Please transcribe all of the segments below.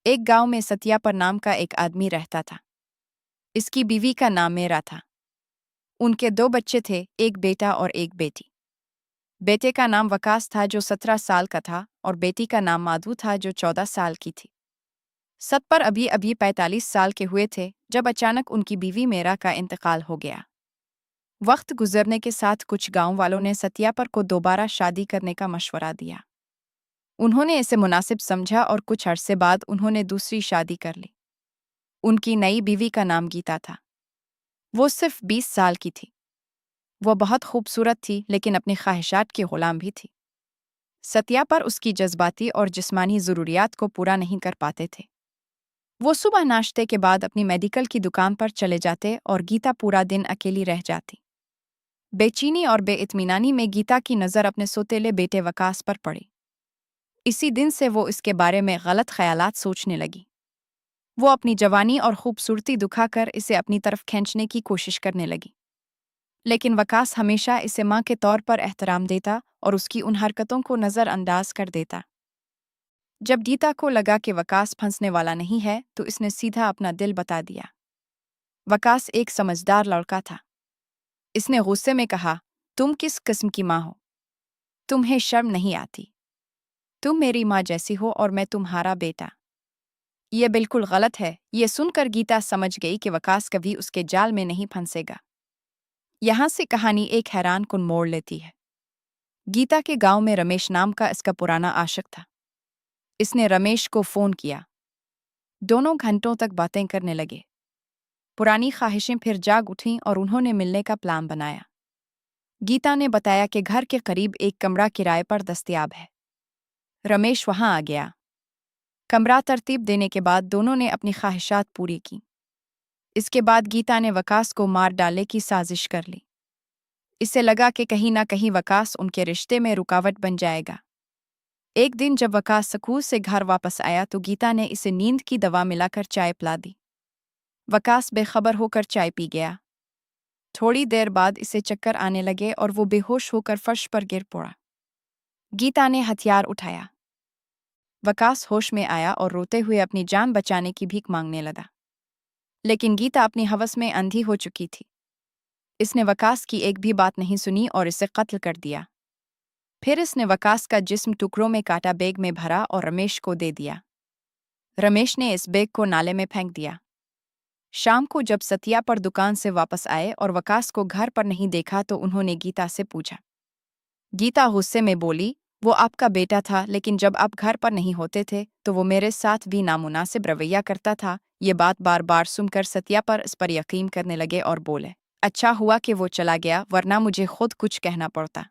एक गांव में सत्यापर नाम का एक आदमी रहता था। इसकी बीवी का नाम मीरा था। उनके दो बच्चे थे, एक बेटा और एक बेटी। बेटे का नाम वकास था जो 17 साल का था और बेटी का नाम माधु था जो 14 साल की थी। सत्पर अभी अभी 45 साल के हुए थे जब अचानक उनकी बीवी मीरा का इंतकाल हो गया। वक्त गुजरने के साथ कुछ गांव वालों ने सत्यापर को दोबारा शादी करने का मशवरा दिया। उन्होंने इसे मुनासिब समझा और कुछ अरसे बाद उन्होंने दूसरी शादी कर ली। उनकी नई बीवी का नाम गीता था। वो सिर्फ 20 साल की थी। वो बहुत खूबसूरत थी लेकिन अपनी ख्वाहिशात की गुलाम भी थी। सत्यापर उसकी जज्बाती और जिस्मानी ज़रूरियात को पूरा नहीं कर पाते थे। वो सुबह नाश्ते के बाद अपनी मेडिकल की दुकान पर चले जाते और गीता पूरा दिन अकेली रह जाती। बेचैनी और बेइत्मीनानी में गीता की नज़र अपने सोतेले बेटे वकास पर पड़ी। इसी दिन से वो इसके बारे में गलत ख्यालात सोचने लगी। वो अपनी जवानी और खूबसूरती दिखाकर इसे अपनी तरफ खींचने की कोशिश करने लगी। लेकिन वकास हमेशा इसे माँ के तौर पर एहतराम देता और उसकी उन हरकतों को नज़रअंदाज कर देता। जब गीता को लगा कि वकास फंसने वाला नहीं है तो इसने सीधा अपना दिल बता दिया। वकास एक समझदार लड़का था। इसने गुस्से में कहा, तुम किस किस्म की माँ हो? तुम्हें शर्म नहीं आती? तुम मेरी माँ जैसी हो और मैं तुम्हारा बेटा। ये बिल्कुल गलत है। ये सुनकर गीता समझ गई कि वकास कभी उसके जाल में नहीं फंसेगा। यहाँ से कहानी एक हैरानकुन मोड़ लेती है। गीता के गांव में रमेश नाम का इसका पुराना आशिक था। इसने रमेश को फ़ोन किया। दोनों घंटों तक बातें करने लगे। पुरानी ख्वाहिशें फिर जाग उठीं और उन्होंने मिलने का प्लान बनाया। गीता ने बताया कि घर के करीब एक कमरा किराए पर दस्तयाब है। रमेश वहां आ गया। कमरा तरतीब देने के बाद दोनों ने अपनी ख्वाहिशात पूरी की। इसके बाद गीता ने वकास को मार डालने की साजिश कर ली। इसे लगा कि कहीं ना कहीं वकास उनके रिश्ते में रुकावट बन जाएगा। एक दिन जब वकास स्कूल से घर वापस आया तो गीता ने इसे नींद की दवा मिलाकर चाय पिला दी। वकास बेखबर होकर चाय पी गया। थोड़ी देर बाद इसे चक्कर आने लगे और वो बेहोश होकर फर्श पर गिर पड़ा। गीता ने हथियार उठाया। वकास होश में आया और रोते हुए अपनी जान बचाने की भीख मांगने लगा। लेकिन गीता अपनी हवस में अंधी हो चुकी थी। इसने वकास की एक भी बात नहीं सुनी और इसे कत्ल कर दिया। फिर इसने वकास का जिस्म टुकड़ों में काटा, बैग में भरा और रमेश को दे दिया। रमेश ने इस बैग को नाले में फेंक दिया। शाम को जब सत्यापर दुकान से वापस आए और वकास को घर पर नहीं देखा तो उन्होंने गीता से पूछा। गीता गुस्से में बोली, वो आपका बेटा था लेकिन जब आप घर पर नहीं होते थे तो वो मेरे साथ भी नामुनासिब रवैया करता था। ये बात बार बार सुनकर सत्यापर इस पर यकीन करने लगे और बोले, अच्छा हुआ कि वो चला गया वरना मुझे खुद कुछ कहना पड़ता।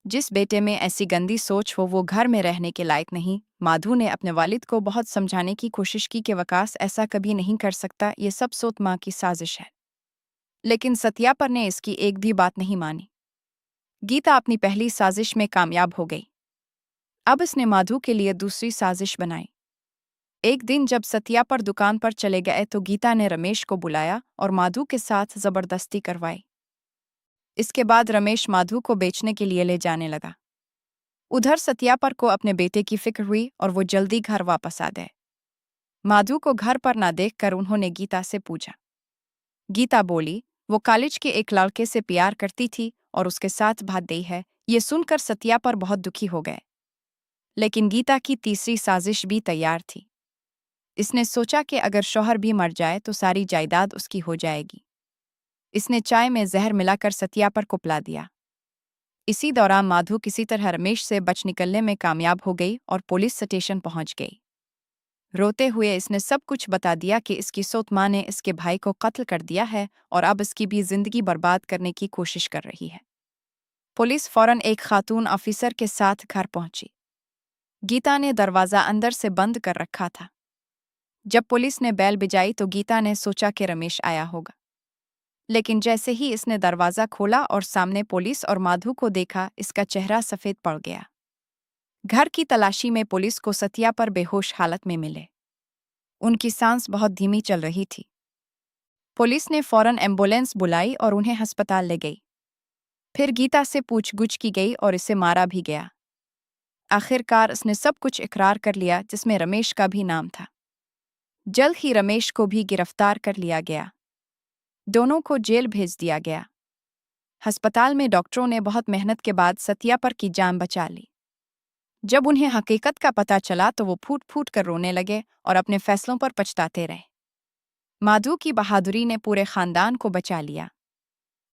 जिस बेटे में ऐसी गंदी सोच हो वो घर में रहने के लायक नहीं। माधु ने अपने वालिद को बहुत समझाने की कोशिश की कि वकास ऐसा कभी नहीं कर सकता, ये सब सोत माँ की साजिश है। लेकिन सत्यापर ने इसकी एक भी बात नहीं मानी। गीता अपनी पहली साजिश में कामयाब हो गई। अब इसने माधु के लिए दूसरी साजिश बनाई। एक दिन जब सत्यापर दुकान पर चले गए तो गीता ने रमेश को बुलाया और माधु के साथ जबरदस्ती करवाई। इसके बाद रमेश माधु को बेचने के लिए ले जाने लगा। उधर सत्यापर को अपने बेटे की फिक्र हुई और वो जल्दी घर वापस आ गए। माधु को घर पर ना देखकर उन्होंने गीता से पूछा। गीता बोली, वो कॉलेज के एक लड़के से प्यार करती थी और उसके साथ भाग गई है। ये सुनकर सत्यापर बहुत दुखी हो गए। लेकिन गीता की तीसरी साजिश भी तैयार थी। इसने सोचा कि अगर शौहर भी मर जाए तो सारी जायदाद उसकी हो जाएगी। इसने चाय में जहर मिलाकर सत्यापर को पिला दिया। इसी दौरान माधु किसी तरह रमेश से बच निकलने में कामयाब हो गई और पुलिस स्टेशन पहुंच गई। रोते हुए इसने सब कुछ बता दिया कि इसकी सौत माँ ने इसके भाई को कत्ल कर दिया है और अब इसकी भी जिंदगी बर्बाद करने की कोशिश कर रही है। पुलिस फौरन एक खातून ऑफिसर के साथ घर पहुंची। गीता ने दरवाज़ा अंदर से बंद कर रखा था। जब पुलिस ने बैल बजाई तो गीता ने सोचा कि रमेश आया होगा। लेकिन जैसे ही इसने दरवाज़ा खोला और सामने पुलिस और माधु को देखा, इसका चेहरा सफ़ेद पड़ गया। घर की तलाशी में पुलिस को सत्यापर बेहोश हालत में मिले। उनकी सांस बहुत धीमी चल रही थी। पुलिस ने फौरन एम्बुलेंस बुलाई और उन्हें अस्पताल ले गई। फिर गीता से पूछगुछ की गई और इसे मारा भी गया। आखिरकार इसने सब कुछ इकरार कर लिया जिसमें रमेश का भी नाम था। जल्द ही रमेश को भी गिरफ्तार कर लिया गया। दोनों को जेल भेज दिया गया। अस्पताल में डॉक्टरों ने बहुत मेहनत के बाद सत्यापर की जान बचा ली। जब उन्हें हकीकत का पता चला तो वो फूट फूट कर रोने लगे और अपने फैसलों पर पछताते रहे। माधु की बहादुरी ने पूरे खानदान को बचा लिया।